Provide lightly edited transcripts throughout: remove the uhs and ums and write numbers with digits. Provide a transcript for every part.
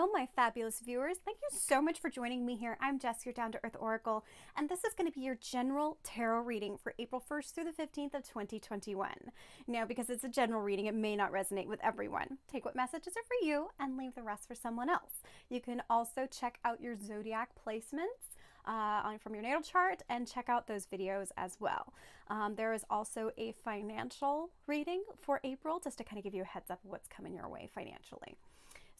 Hello, my fabulous viewers. Thank you so much for joining me here. I'm Jess, your Down to Earth Oracle, and this is going to be your general tarot reading for April 1st through the 15th of 2021. Now, because it's a general reading, it may not resonate with everyone. Take what messages are for you and leave the rest for someone else. You can also check out your zodiac placements from your natal chart and check out those videos as well. There is also a financial reading for April, just to kind of give you a heads up of what's coming your way financially.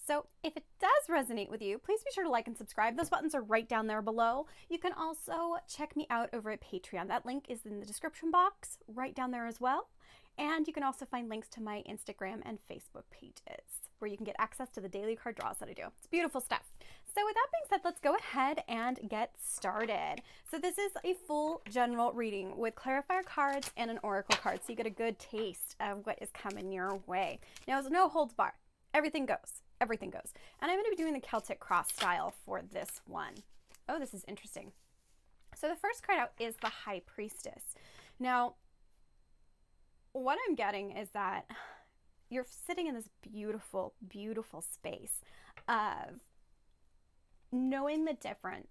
So if it does resonate with you, please be sure to like and subscribe. Those buttons are right down there below. You can also check me out over at Patreon. That link is in the description box right down there as well. And you can also find links to my Instagram and Facebook pages where you can get access to the daily card draws that I do. It's beautiful stuff. So with that being said, let's go ahead and get started. So this is a full general reading with clarifier cards and an oracle card, so you get a good taste of what is coming your way. Now, there's no holds bar. Everything goes. Everything goes. And I'm going to be doing the Celtic cross style for this one. Oh, this is interesting. So the first card out is the High Priestess. Now, what I'm getting is that you're sitting in this beautiful, beautiful space of knowing the difference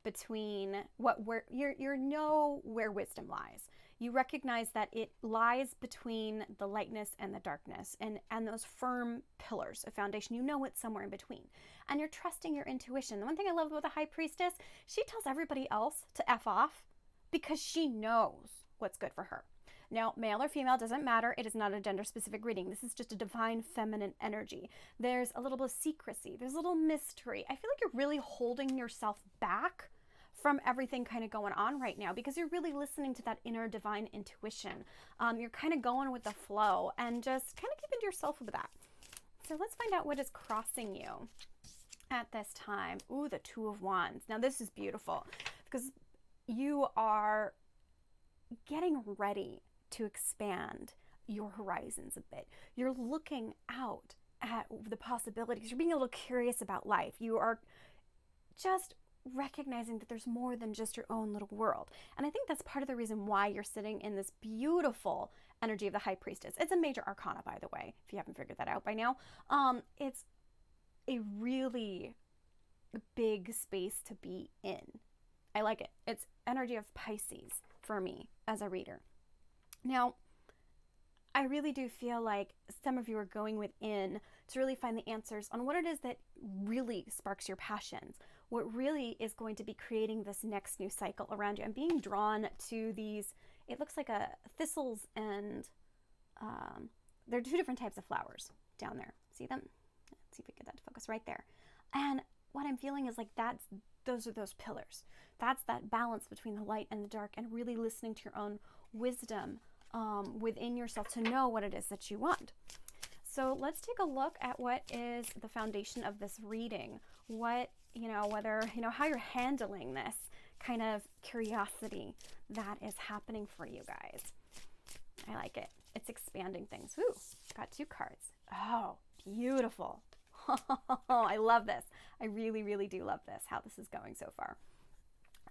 between where you know where wisdom lies. You recognize that it lies between the lightness and the darkness and those firm pillars of foundation. You know it's somewhere in between. And you're trusting your intuition. The one thing I love about the High Priestess, she tells everybody else to F off because she knows what's good for her. Now, male or female, doesn't matter. It is not a gender-specific reading. This is just a divine feminine energy. There's a little bit of secrecy. There's a little mystery. I feel like you're really holding yourself back from everything kind of going on right now because you're really listening to that inner divine intuition. You're kind of going with the flow and just kind of keeping to yourself with that. So let's find out what is crossing you at this time. Ooh, the Two of Wands. Now this is beautiful because you are getting ready to expand your horizons a bit. You're looking out at the possibilities. You're being a little curious about life. You are just recognizing that there's more than just your own little world. And I think that's part of the reason why you're sitting in this beautiful energy of the High Priestess. It's a major arcana, by the way, if you haven't figured that out by now. It's a really big space to be in. I like it. It's energy of Pisces for me as a reader. Now, I really do feel like some of you are going within to really find the answers on what it is that really sparks your passions, what really is going to be creating this next new cycle around you. I'm being drawn to these, it looks like thistles and there are two different types of flowers down there. See them? Let's see if we get that to focus right there. And what I'm feeling is like those are those pillars. That's that balance between the light and the dark and really listening to your own wisdom within yourself to know what it is that you want. So let's take a look at what is the foundation of this reading. What, how you're handling this kind of curiosity that is happening for you guys. I like it. It's expanding things. Ooh, got two cards. Oh, beautiful. I love this. I really, really do love this, how this is going so far.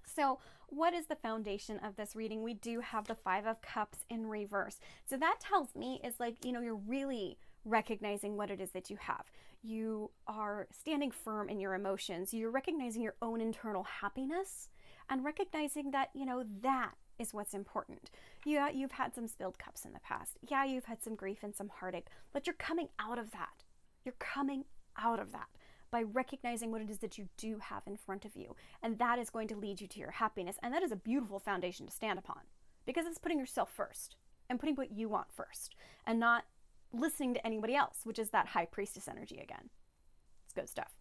So what is the foundation of this reading? We do have the Five of Cups in reverse. So that tells me is like, you're really recognizing what it is that you have. You are standing firm in your emotions. You're recognizing your own internal happiness and recognizing that, that is what's important. Yeah, you've had some spilled cups in the past. Yeah, you've had some grief and some heartache, but you're coming out of that. You're coming out of that by recognizing what it is that you do have in front of you. And that is going to lead you to your happiness. And that is a beautiful foundation to stand upon because it's putting yourself first and putting what you want first and not listening to anybody else, which is that High Priestess energy again. It's good stuff.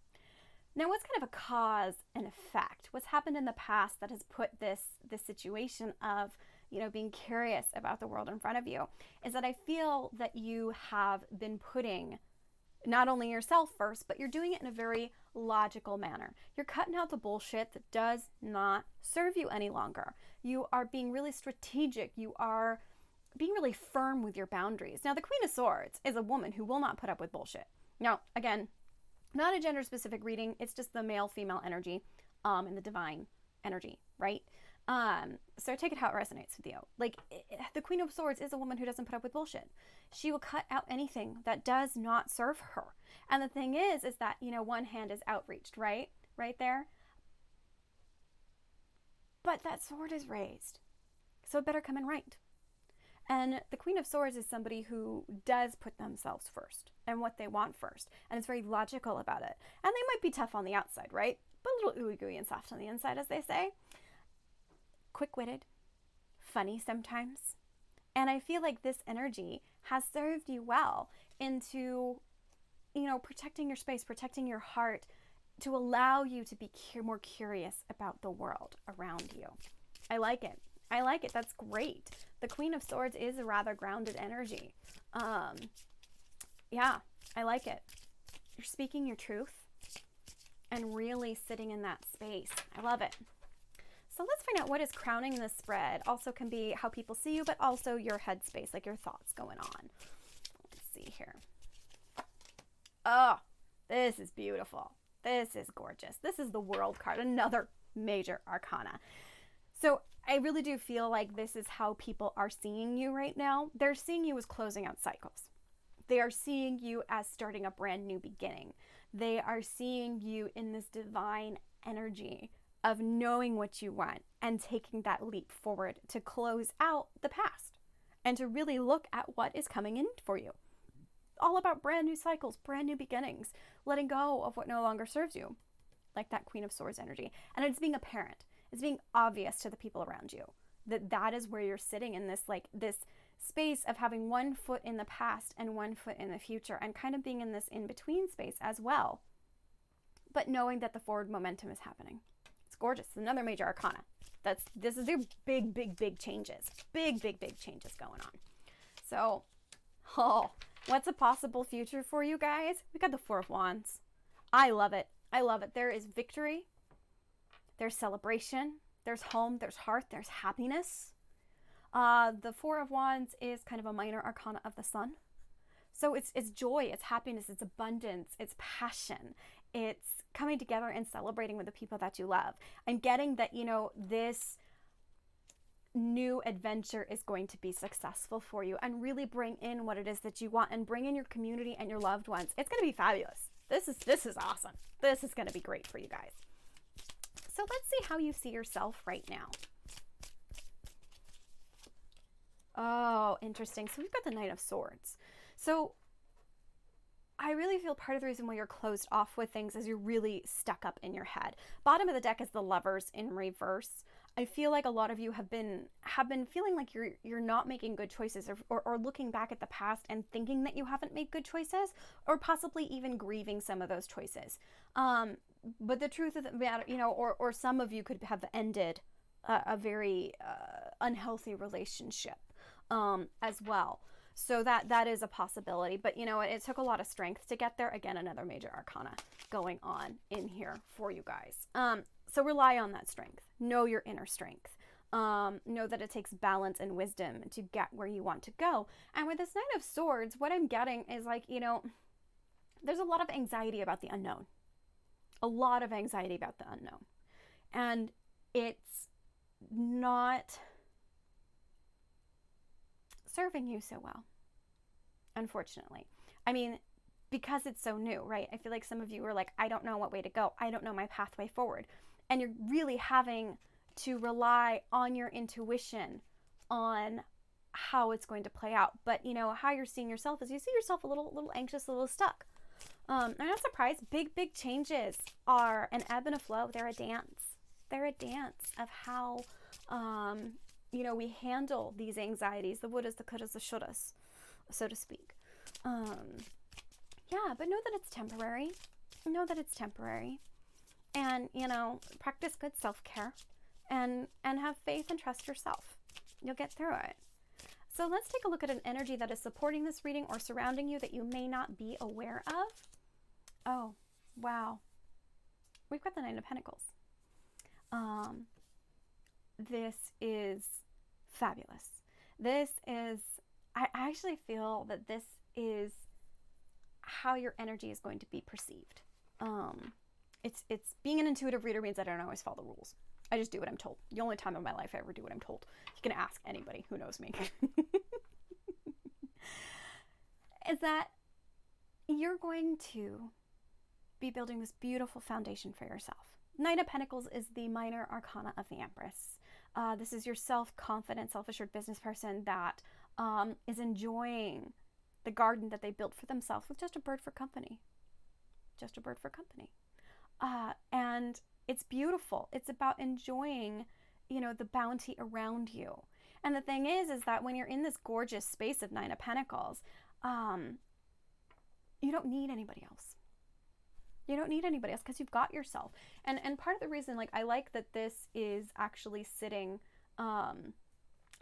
Now, what's kind of a cause and effect? What's happened in the past that has put this situation of, being curious about the world in front of you is that I feel that you have been putting not only yourself first, but you're doing it in a very logical manner. You're cutting out the bullshit that does not serve you any longer. You are being really strategic. You are being really firm with your boundaries. Now, the Queen of Swords is a woman who will not put up with bullshit. Now, again, not a gender-specific reading. It's just the male-female energy and the divine energy, right? So take it how it resonates with you. Like, the Queen of Swords is a woman who doesn't put up with bullshit. She will cut out anything that does not serve her. And the thing is that, one hand is outreached, right? Right there. But that sword is raised. So it better come in right. And the Queen of Swords is somebody who does put themselves first and what they want first. And is very logical about it. And they might be tough on the outside, right? But a little ooey gooey and soft on the inside, as they say. Quick-witted, funny sometimes. And I feel like this energy has served you well into, protecting your space, protecting your heart, to allow you to be more curious about the world around you. I like it. That's great. The Queen of Swords is a rather grounded energy. Yeah, I like it. You're speaking your truth and really sitting in that space. I love it. So let's find out what is crowning this spread. Also can be how people see you, but also your headspace, like your thoughts going on. Let's see here. Oh, this is beautiful. This is gorgeous. This is the World card, another major arcana. So I really do feel like this is how people are seeing you right now. They're seeing you as closing out cycles. They are seeing you as starting a brand new beginning. They are seeing you in this divine energy of knowing what you want and taking that leap forward to close out the past and to really look at what is coming in for you. All about brand new cycles, brand new beginnings, letting go of what no longer serves you, like that Queen of Swords energy. And it's being apparent. It's being obvious to the people around you that is where you're sitting in this space of having one foot in the past and one foot in the future, and kind of being in this in-between space as well, but knowing that the forward momentum is happening. It's gorgeous. Another major arcana. This is their big changes. Big changes going on. So, what's a possible future for you guys? We got the Four of Wands. I love it. There is victory. There's celebration. There's home. There's hearth. There's happiness. The Four of Wands is kind of a minor arcana of the sun. So it's joy, it's happiness, it's abundance, it's passion. It's coming together and celebrating with the people that you love. I'm getting that, this new adventure is going to be successful for you and really bring in what it is that you want and bring in your community and your loved ones. It's going to be fabulous. This is awesome. This is going to be great for you guys. So let's see how you see yourself right now. Oh, interesting. So we've got the Knight of Swords. So I really feel part of the reason why you're closed off with things is you're really stuck up in your head. Bottom of the deck is the Lovers in reverse. I feel like a lot of you have been feeling like you're not making good choices, or looking back at the past and thinking that you haven't made good choices, or possibly even grieving some of those choices. But the truth of the matter, or some of you could have ended a very unhealthy relationship as well. So that is a possibility. But it took a lot of strength to get there. Again, another major arcana going on in here for you guys. So rely on that strength. Know your inner strength. Know that it takes balance and wisdom to get where you want to go. And with this Knight of Swords, what I'm getting is there's a lot of anxiety about the unknown. A lot of anxiety about the unknown. And it's not serving you so well, unfortunately. I mean, because it's so new, right? I feel like some of you are like, I don't know what way to go. I don't know my pathway forward. And you're really having to rely on your intuition on how it's going to play out. But, how you're seeing yourself is you see yourself a little anxious, a little stuck. I'm not surprised. Big changes are an ebb and a flow. They're a dance. They're a dance of how, we handle these anxieties, the wouldas, the couldas, the shouldas, so to speak. Yeah, but know that it's temporary. And, practice good self-care and have faith and trust yourself. You'll get through it. So let's take a look at an energy that is supporting this reading or surrounding you that you may not be aware of. Oh, wow. We've got the Nine of Pentacles. This is fabulous. I actually feel that this is how your energy is going to be perceived. It's being an intuitive reader means I don't always follow the rules. I just do what I'm told. The only time in my life I ever do what I'm told. You can ask anybody who knows me. Is that you're going to be building this beautiful foundation for yourself. Knight of Pentacles is the minor arcana of the Empress. This is your self-confident, self-assured business person that is enjoying the garden that they built for themselves with just a bird for company. Just a bird for company. And it's beautiful. It's about enjoying, the bounty around you. And the thing is that when you're in this gorgeous space of Nine of Pentacles, you don't need anybody else. You don't need anybody else because you've got yourself. And part of the reason, I like that this is actually sitting, let's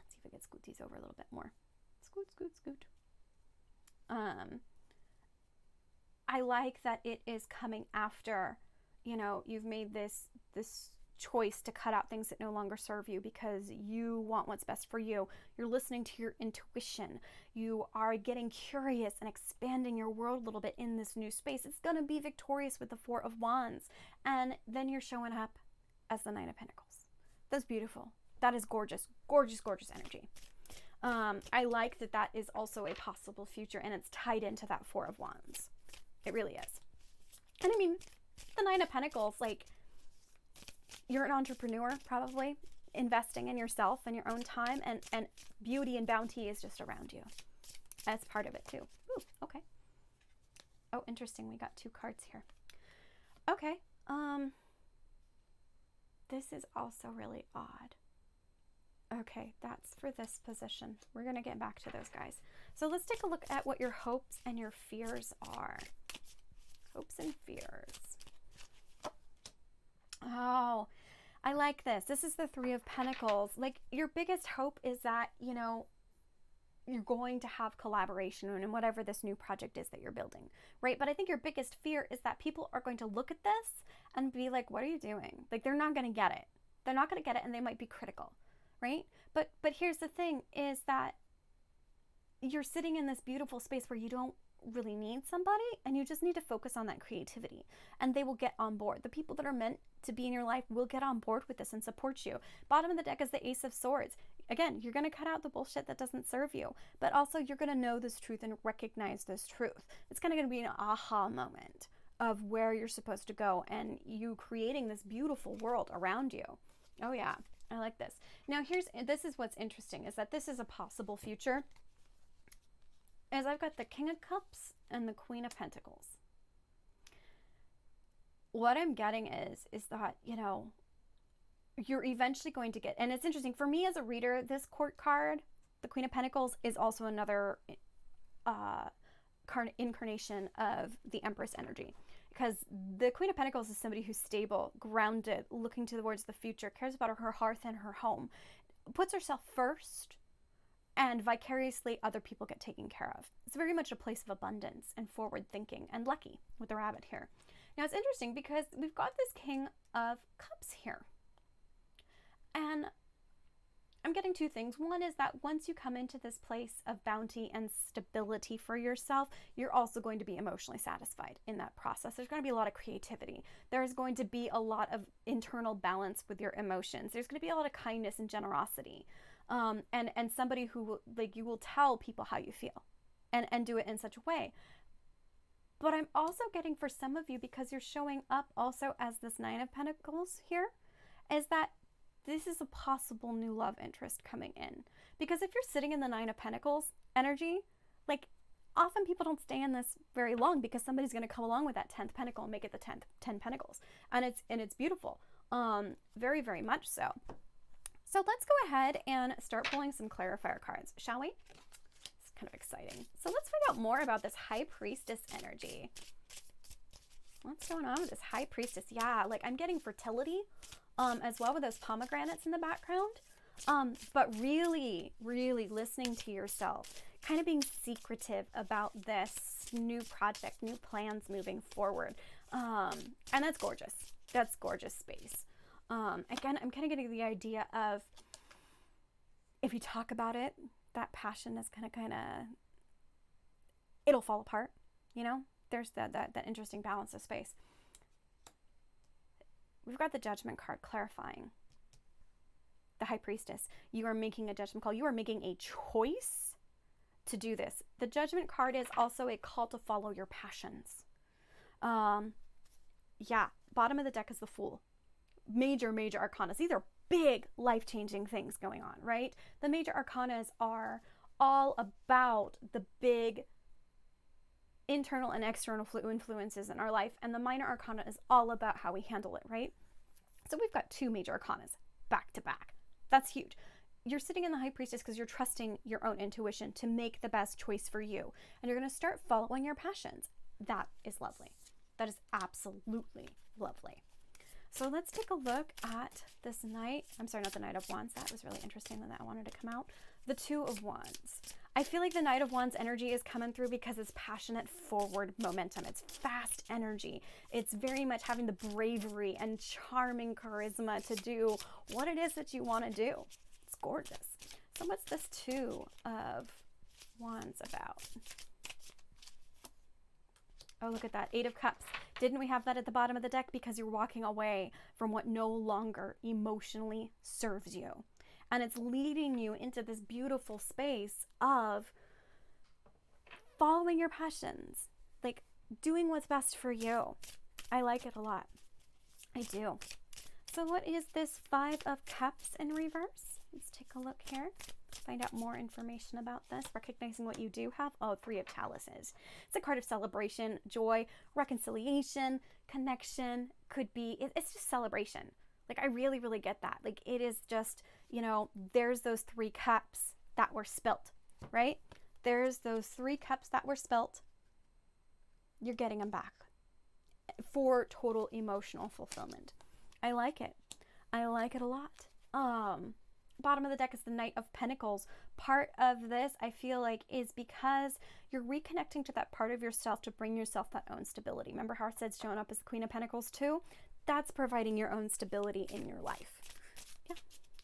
see if I can scoot these over a little bit more. Scoot, scoot, scoot. I like that it is coming after, you've made this choice to cut out things that no longer serve you because you want what's best for you. You're listening to your intuition. You are getting curious and expanding your world a little bit in this new space. It's going to be victorious with the Four of Wands. And then you're showing up as the Nine of Pentacles. That's beautiful. That is gorgeous, gorgeous, gorgeous energy. I like that is also a possible future, and it's tied into that Four of Wands. It really is. And I mean, the Nine of Pentacles, you're an entrepreneur, probably, investing in yourself and your own time, and beauty and bounty is just around you. That's part of it, too. Ooh, okay. Oh, interesting. We got 2 cards here. Okay. This is also really odd. Okay, that's for this position. We're going to get back to those guys. So let's take a look at what your hopes and your fears are. Hopes and fears. Oh, I like this. This is the Three of Pentacles. Your biggest hope is that, you're going to have collaboration in whatever this new project is that you're building, right? But I think your biggest fear is that people are going to look at this and be like, what are you doing? They're not going to get it. They're not going to get it, and they might be critical, right? But here's the thing is that you're sitting in this beautiful space where you don't really need somebody, and you just need to focus on that creativity, and they will get on board. The people that are meant to be in your life will get on board with this and support you. Bottom of the deck is the Ace of Swords. Again, you're going to cut out the bullshit that doesn't serve you, but also you're going to know this truth and recognize this truth. It's kind of going to be an aha moment of where you're supposed to go, and you creating this beautiful world around you. Oh yeah, I like this. Now this is what's interesting, is that this is a possible future, as I've got the King of Cups and the Queen of Pentacles. What I'm getting is that, you're eventually going to get, and it's interesting for me as a reader, this Court card, the Queen of Pentacles, is also another incarnation of the Empress energy, because the Queen of Pentacles is somebody who's stable, grounded, looking towards the future, cares about her hearth and her home, puts herself first, and vicariously other people get taken care of. It's very much a place of abundance and forward thinking, and lucky with the rabbit here. Now it's interesting because we've got this King of Cups here. And I'm getting 2 things. One is that once you come into this place of bounty and stability for yourself, you're also going to be emotionally satisfied in that process. There's going to be a lot of creativity. There's going to be a lot of internal balance with your emotions. There's going to be a lot of kindness and generosity. And somebody who, you will tell people how you feel and do it in such a way. But I'm also getting, for some of you, because you're showing up also as this Nine of Pentacles here, is that this is a possible new love interest coming in. Because if you're sitting in the Nine of Pentacles energy, often people don't stay in this very long, because somebody's going to come along with that 10th pentacle and make it the 10 pentacles. And it's beautiful. Very, very much so. So let's go ahead and start pulling some clarifier cards, shall we? It's kind of exciting. So let's find out more about this High Priestess energy. What's going on with this High Priestess? Yeah, I'm getting fertility as well, with those pomegranates in the background. But really, really listening to yourself, kind of being secretive about this new project, new plans moving forward. And that's gorgeous. That's gorgeous space. Again, I'm kind of getting the idea of, if you talk about it, that passion is it'll fall apart, There's that interesting balance of space. We've got the Judgment card clarifying. the High Priestess. You are making a judgment call. You are making a choice to do this. The Judgment card is also a call to follow your passions. Yeah, bottom of the deck is the Fool. Major arcanas. These are big life-changing things going on, right? The major arcanas are all about the big internal and external influences in our life, and the minor arcana is all about how we handle it, right? So we've got 2 major arcanas back to back. That's huge. You're sitting in the High Priestess because you're trusting your own intuition to make the best choice for you, and you're going to start following your passions. That is lovely. That is absolutely lovely. So let's take a look at this Knight. I'm sorry, not the Knight of Wands. That was really interesting that I wanted to come out. The Two of Wands. I feel like the Knight of Wands energy is coming through because it's passionate forward momentum. It's fast energy. It's very much having the bravery and charming charisma to do what it is that you want to do. It's gorgeous. So what's this Two of Wands about? Oh, look at that. 8 of Cups. Didn't we have that at the bottom of the deck? Because you're walking away from what no longer emotionally serves you. And it's leading you into this beautiful space of following your passions, like doing what's best for you. I like it a lot. I do. So what is this 5 of Cups in reverse? Let's take a look here. Find out more information about this. Recognizing what you do have. Oh, 3 of Chalices. It's a card of celebration, joy, reconciliation, connection. Could be, it's just celebration. Like, I really get that. Like, it is just, you know, there's those 3 cups that were spilt, right? There's those 3 cups that were spilt. You're getting them back for total emotional fulfillment. I like it. I like it a lot. Bottom of the deck is the Knight of Pentacles. Part of this, I feel like, is because you're reconnecting to that part of yourself to bring yourself that own stability. Remember how I said showing up as the Queen of Pentacles too? That's providing your own stability in your life. Yeah,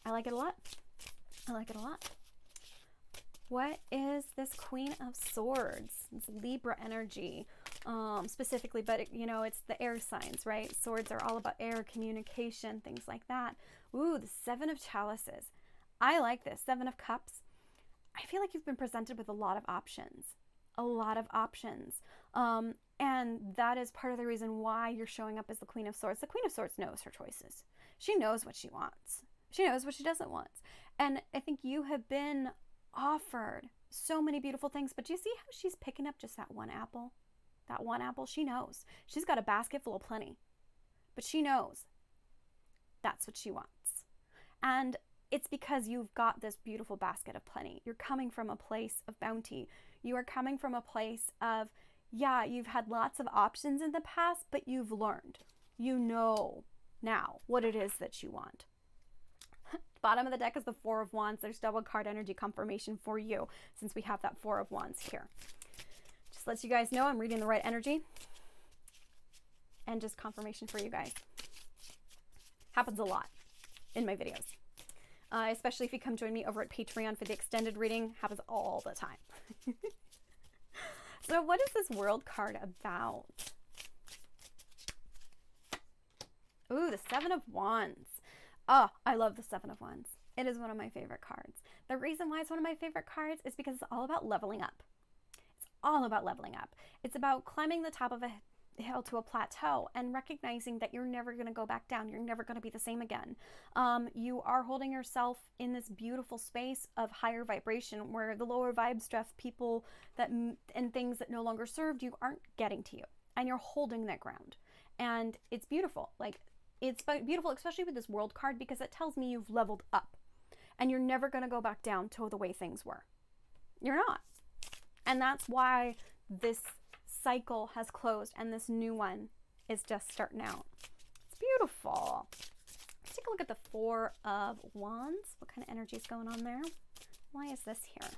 I like it a lot. I like it a lot. What is this Queen of Swords? It's Libra energy, specifically, but it, you know, it's the air signs, right? Swords are all about air, communication, things like that. Ooh, the 7 of Chalices. I like this. 7 of Cups. I feel like you've been presented with a lot of options. A lot of options. And that is part of the reason why you're showing up as the Queen of Swords. The Queen of Swords knows her choices. She knows what she wants. She knows what she doesn't want. And I think you have been offered so many beautiful things, but do you see how she's picking up just that one apple? That one apple, she knows. She's got a basket full of plenty, but she knows that's what she wants. And it's because you've got this beautiful basket of plenty. You're coming from a place of bounty. You are coming from a place of, yeah, you've had lots of options in the past, but you've learned. You know now what it is that you want. Bottom of the deck is the 4 of Wands. There's double card energy confirmation for you since we have that 4 of Wands here. Just lets you guys know I'm reading the right energy. And just confirmation for you guys. Happens a lot in my videos. Especially if you come join me over at Patreon for the extended reading. Happens all the time. So what is this World card about? Ooh, the 7 of Wands. Oh, I love the 7 of Wands. It is one of my favorite cards. The reason why it's one of my favorite cards is because it's all about leveling up. It's all about leveling up. It's about climbing the top of a hill to a plateau and recognizing that you're never going to go back down. You're never going to be the same again. You are holding yourself in this beautiful space of higher vibration where the lower vibe stuff, people that and things that no longer served you aren't getting to you, and you're holding that ground. And it's beautiful. Like, it's beautiful, especially with this World card, because it tells me you've leveled up and you're never going to go back down to the way things were. You're not. And that's why this cycle has closed and this new one is just starting out. It's beautiful. Let's take a look at the 4 of Wands. What kind of energy is going on there? Why is this here?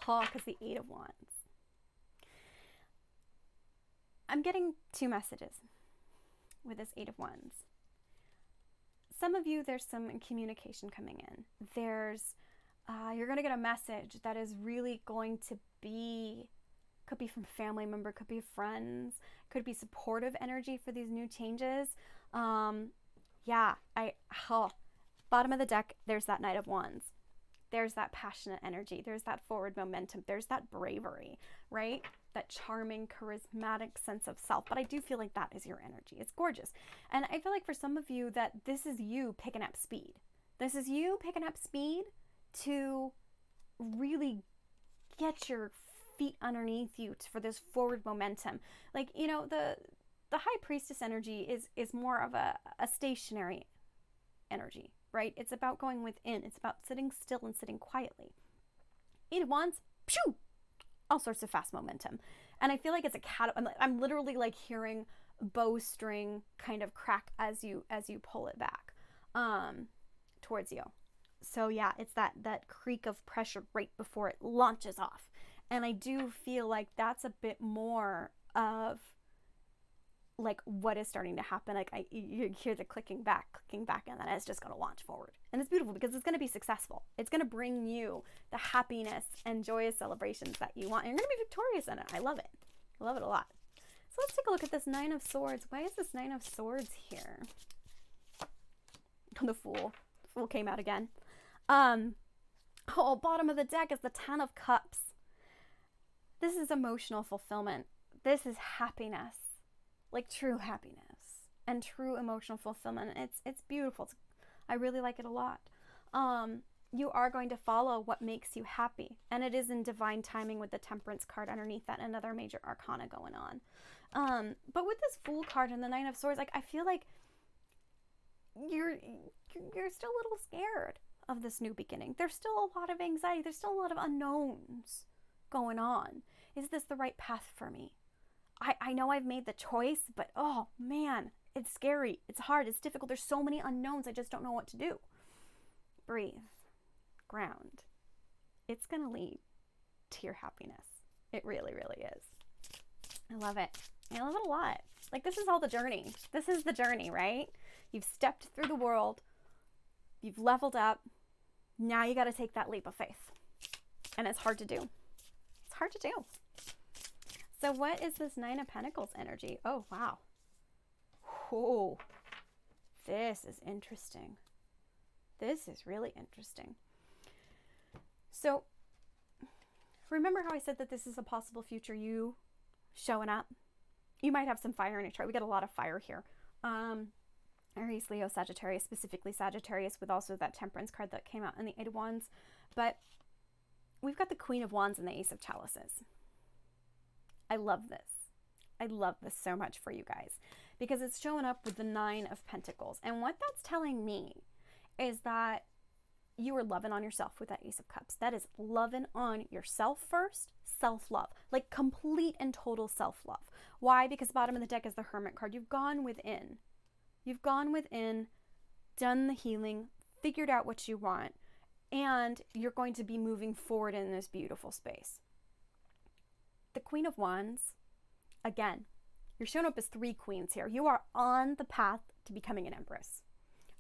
Oh, because the 8 of Wands. I'm getting 2 messages with this 8 of Wands. Some of you, there's some communication coming in. There's you're going to get a message that is really going to be, could be from a family member, could be friends, could be supportive energy for these new changes. Yeah, bottom of the deck, there's that Knight of Wands. There's that passionate energy. There's that forward momentum. There's that bravery, right? That charming, charismatic sense of self. But I do feel like that is your energy. It's gorgeous. And I feel like for some of you that this is you picking up speed. This is you picking up speed to really get your feet underneath you for this forward momentum. Like, you know, the High Priestess energy is more of a stationary energy, right? It's about going within. It's about sitting still and sitting quietly. Eight of Wands, pshoo, all sorts of fast momentum. And I feel like it's a I'm literally like hearing bowstring kind of crack as you pull it back towards you. So yeah, it's that creak of pressure right before it launches off. And I do feel like that's a bit more of like what is starting to happen. Like you hear the clicking back, and then it's just going to launch forward. And it's beautiful because it's going to be successful. It's going to bring you the happiness and joyous celebrations that you want. And you're going to be victorious in it. I love it. I love it a lot. So let's take a look at this Nine of Swords. Why is this Nine of Swords here? The Fool. The Fool came out again. Bottom of the deck is the Ten of Cups. This is emotional fulfillment. This is happiness. Like true happiness and true emotional fulfillment. It's beautiful. I really like it a lot. You are going to follow what makes you happy, and it is in divine timing with the Temperance card underneath that, another major arcana going on. But with this Fool card and the Nine of Swords, like I feel like you're still a little scared of this new beginning. There's still a lot of anxiety. There's still a lot of unknowns going on. Is this the right path for me? I know I've made the choice, but oh man, it's scary. It's hard. It's difficult. There's so many unknowns. I just don't know what to do. Breathe. Ground. It's going to lead to your happiness. It really, really is. I love it. I love it a lot. Like this is all the journey. This is the journey, right? You've stepped through the world. You've leveled up. Now you got to take that leap of faith. And it's hard to do. It's hard to do. So what is this Nine of Pentacles energy? Oh, wow. Oh, this is interesting. This is really interesting. So remember how I said that this is a possible future you showing up? You might have some fire in your chart. We got a lot of fire here. Aries, Leo, Sagittarius, specifically Sagittarius, with also that Temperance card that came out in the Eight of Wands. But we've got the Queen of Wands and the Ace of Chalices. I love this. I love this so much for you guys because it's showing up with the Nine of Pentacles. And what that's telling me is that you are loving on yourself with that Ace of Cups. That is loving on yourself first, self-love, like complete and total self-love. Why? Because the bottom of the deck is the Hermit card. You've gone within. You've gone within, done the healing, figured out what you want, and you're going to be moving forward in this beautiful space. The Queen of Wands, again, you're showing up as three queens here. You are on the path to becoming an empress.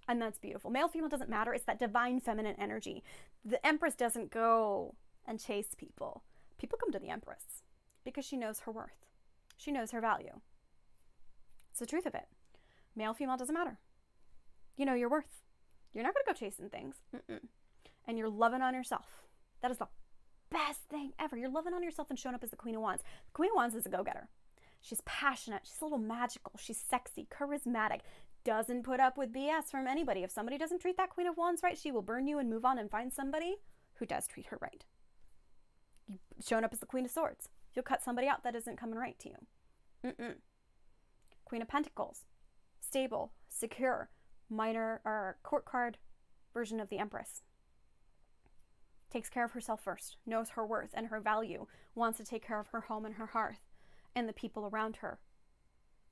And that's beautiful. Male, female doesn't matter. It's that divine feminine energy. The empress doesn't go and chase people. People come to the empress because she knows her worth. She knows her value. It's the truth of it. Male, female doesn't matter. You know your worth. You're not going to go chasing things. And you're loving on yourself. That is the best thing ever. You're loving on yourself and showing up as the Queen of Wands. The Queen of Wands is a go-getter. She's passionate. She's a little magical. She's sexy, charismatic, doesn't put up with BS from anybody. If somebody doesn't treat that Queen of Wands right, she will burn you and move on and find somebody who does treat her right. You've shown up as the Queen of Swords. You'll cut somebody out that isn't coming right to you. Queen of Pentacles. Stable, secure, minor or court card version of the Empress. Takes care of herself first, knows her worth and her value, wants to take care of her home and her hearth and the people around her.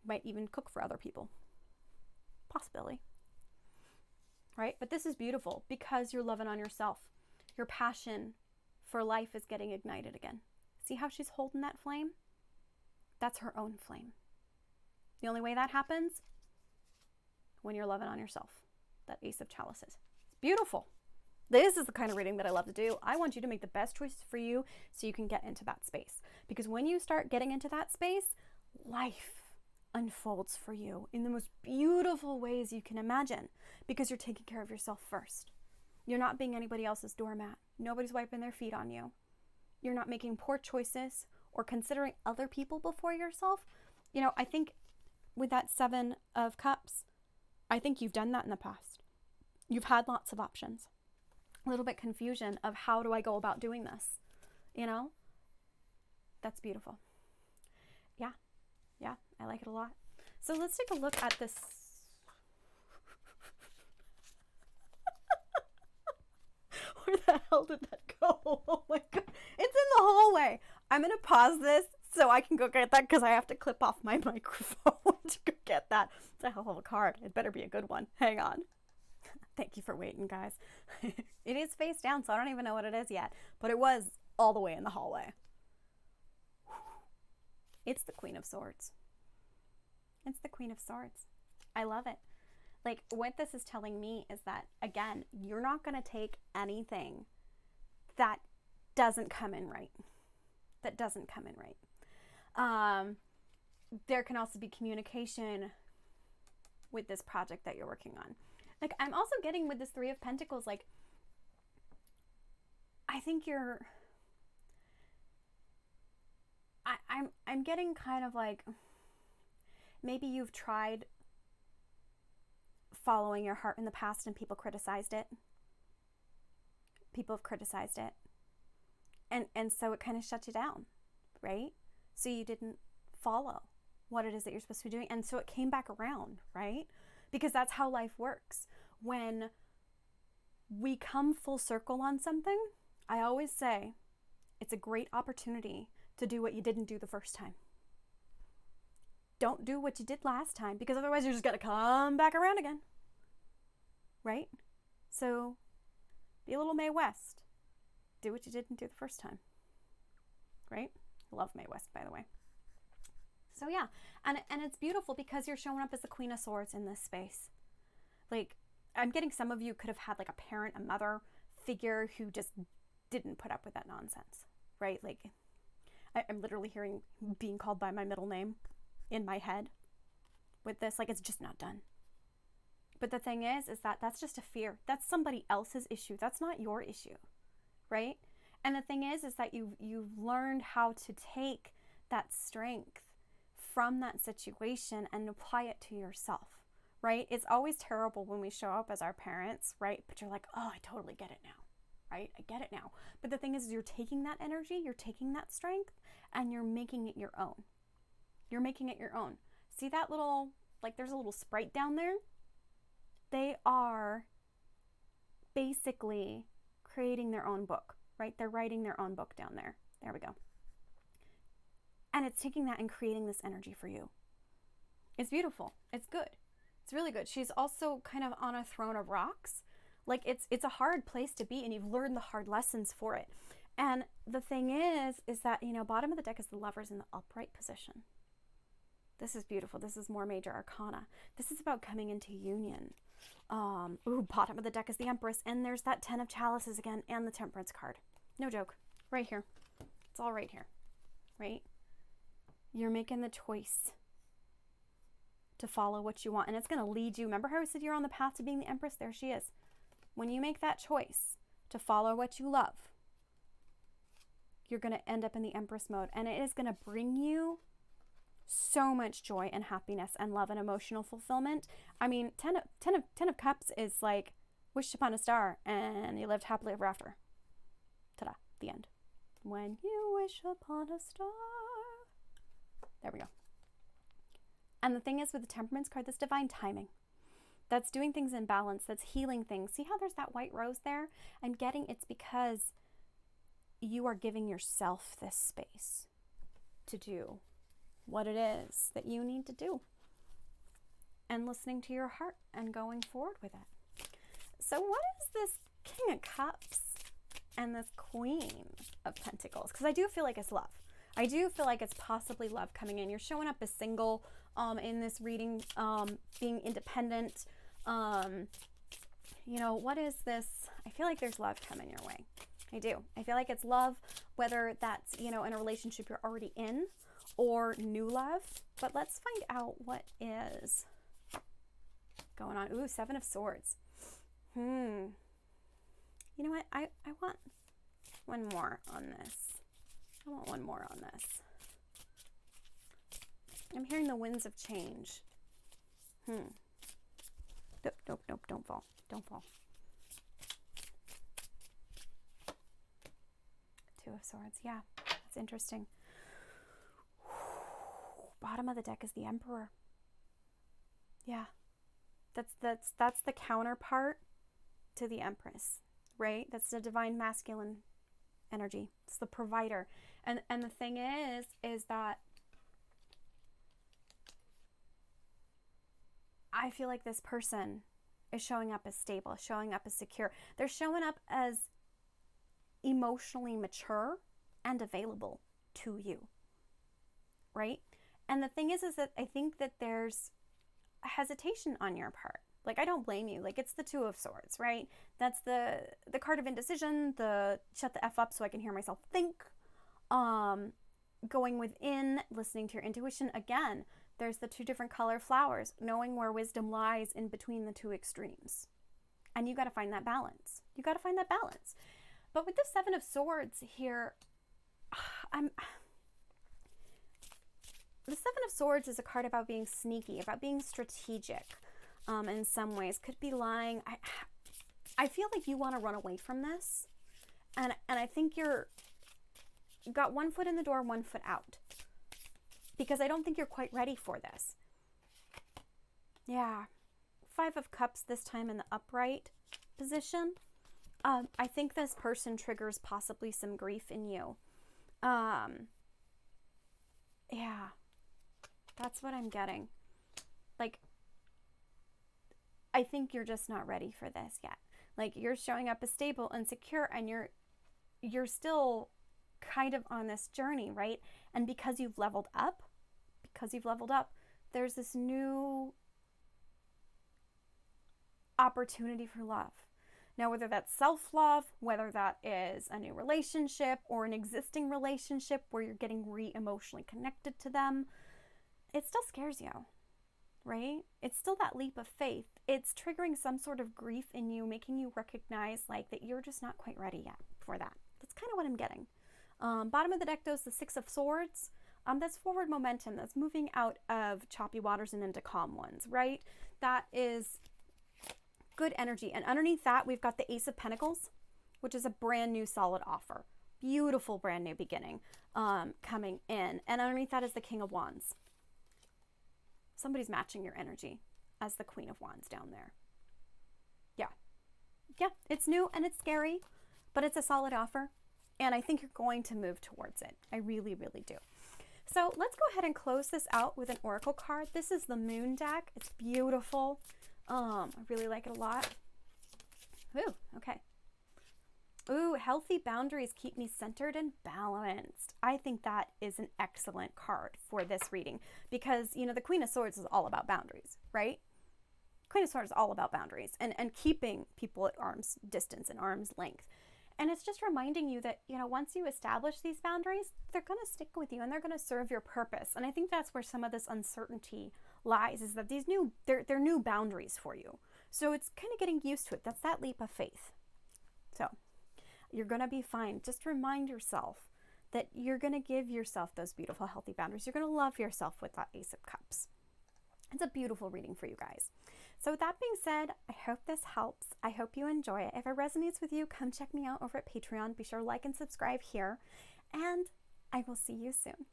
Might even cook for other people. Possibility. Right? But this is beautiful because you're loving on yourself. Your passion for life is getting ignited again. See how she's holding that flame? That's her own flame. The only way that happens, when you're loving on yourself. That Ace of Chalices. It's beautiful. This is the kind of reading that I love to do. I want you to make the best choices for you so you can get into that space. Because when you start getting into that space, life unfolds for you in the most beautiful ways you can imagine, because you're taking care of yourself first. You're not being anybody else's doormat. Nobody's wiping their feet on you. You're not making poor choices or considering other people before yourself. You know, I think with that 7 of Cups, I think you've done that in the past. You've had lots of options. A little bit confusion of how do I go about doing this? You know? That's beautiful. Yeah, I like it a lot. So let's take a look at this. Where the hell did that go? Oh my God. It's in the hallway. I'm going to pause this so I can go get that, because I have to clip off my microphone to go get that. It's a hell of a card. It better be a good one. Hang on. Thank you for waiting, guys. It is face down, so I don't even know what it is yet, but it was all the way in the hallway. It's the Queen of Swords. It's the Queen of Swords. I love it. Like, what this is telling me is that, again, you're not going to take anything that doesn't come in right. That doesn't come in right. There can also be communication with this project that you're working on. Like, I'm also getting with this 3 of Pentacles, like, I think I'm getting kind of like, maybe you've tried following your heart in the past and people criticized it. People have criticized it. And so it kind of shut you down, right? So you didn't follow what it is that you're supposed to be doing. And so it came back around, right? Because that's how life works. When we come full circle on something, I always say it's a great opportunity to do what you didn't do the first time. Don't do what you did last time, because otherwise you're just going to come back around again, right? So be a little Mae West. Do what you didn't do the first time, right? I love Mae West, by the way. So yeah, and it's beautiful because you're showing up as the Queen of Swords in this space. Like, I'm getting some of you could have had like a parent, a mother figure who just didn't put up with that nonsense, right? Like, I'm literally hearing being called by my middle name in my head with this. Like, it's just not done. But the thing is that that's just a fear. That's somebody else's issue. That's not your issue, right? And the thing is that you've learned how to take that strength from that situation and apply it to yourself, right? It's always terrible when we show up as our parents, right? But you're like, oh, I totally get it now, right? I get it now. But the thing is you're taking that energy, you're taking that strength, and you're making it your own. You're making it your own. See that little, like, there's a little sprite down there? They are basically creating their own book, right? They're writing their own book down there. There we go. And it's taking that and creating this energy for you. It's beautiful. It's good. It's really good. She's also kind of on a throne of rocks. Like, it's a hard place to be, and you've learned the hard lessons for it. And the thing is that, you know, bottom of the deck is the Lovers in the upright position. This is beautiful. This is more major arcana. This is about coming into union. Bottom of the deck is the Empress, and there's that 10 of Chalices again, and the Temperance card. No joke. Right here. It's all right here. Right? You're making the choice to follow what you want, and it's going to lead you. Remember how I said you're on the path to being the Empress? There she is. When you make that choice to follow what you love, you're going to end up in the Empress mode, and it is going to bring you so much joy and happiness and love and emotional fulfillment. I mean, 10 of Cups is like, wished upon a star and you lived happily ever after. Ta-da, the end. When you wish upon a star. There we go. And the thing is with the Temperance card, this divine timing. That's doing things in balance. That's healing things. See how there's that white rose there? I'm getting it's because you are giving yourself this space to do what it is that you need to do, and listening to your heart and going forward with it. So what is this King of Cups and this Queen of Pentacles? Because I do feel like it's love. I do feel like it's possibly love coming in. You're showing up as single in this reading, being independent. You know, what is this? I feel like there's love coming your way. I do. I feel like it's love, whether that's, you know, in a relationship you're already in, or new love. But let's find out what is going on. Ooh, Seven of Swords. You know what? I want one more on this. I want one more on this. I'm hearing the winds of change. Nope, don't fall. Don't fall. Two of Swords. Yeah, that's interesting. Bottom of the deck is the Emperor. Yeah. That's the counterpart to the Empress, right? That's the divine masculine energy. It's the provider. And the thing is that I feel like this person is showing up as stable, showing up as secure. They're showing up as emotionally mature and available to you, right? And the thing is that I think that there's a hesitation on your part. Like, I don't blame you. Like, it's the Two of Swords, right? That's the card of indecision, the shut the F up so I can hear myself think, going within, listening to your intuition. Again, there's the two different color flowers, knowing where wisdom lies in between the two extremes. And you got to find that balance. You got to find that balance. But with the Seven of Swords here, the Seven of Swords is a card about being sneaky, about being strategic. In some ways, could be lying. I feel like you want to run away from this, and I think you've got one foot in the door, one foot out, because I don't think you're quite ready for this. Yeah, Five of Cups this time in the upright position. I think this person triggers possibly some grief in you. Yeah, that's what I'm getting. Like, I think you're just not ready for this yet. Like, you're showing up as stable and secure, and you're still kind of on this journey, right? And because you've leveled up, there's this new opportunity for love. Now, whether that's self-love, whether that is a new relationship or an existing relationship where you're getting emotionally connected to them, it still scares you, right? It's still that leap of faith. It's triggering some sort of grief in you, making you recognize like that you're just not quite ready yet for that. That's kind of what I'm getting. Bottom of the deck goes the Six of Swords. That's forward momentum. That's moving out of choppy waters and into calm ones, right? That is good energy. And underneath that, we've got the Ace of Pentacles, which is a brand new solid offer. Beautiful brand new beginning coming in. And underneath that is the King of Wands. Somebody's matching your energy as the Queen of Wands down there. Yeah, it's new and it's scary, but it's a solid offer. And I think you're going to move towards it. I really, really do. So let's go ahead and close this out with an oracle card. This is the Moon deck. It's beautiful. I really like it a lot. Ooh, okay. Ooh, healthy boundaries keep me centered and balanced. I think that is an excellent card for this reading because, you know, the Queen of Swords is all about boundaries, right? Queen of Swords is all about boundaries and keeping people at arm's distance and arm's length. And it's just reminding you that, you know, once you establish these boundaries, they're going to stick with you and they're going to serve your purpose. And I think that's where some of this uncertainty lies, is that these they're new boundaries for you. So it's kind of getting used to it. That's that leap of faith. So you're going to be fine. Just remind yourself that you're going to give yourself those beautiful, healthy boundaries. You're going to love yourself with that Ace of Cups. It's a beautiful reading for you guys. So with that being said, I hope this helps. I hope you enjoy it. If it resonates with you, come check me out over at Patreon. Be sure to like and subscribe here. And I will see you soon.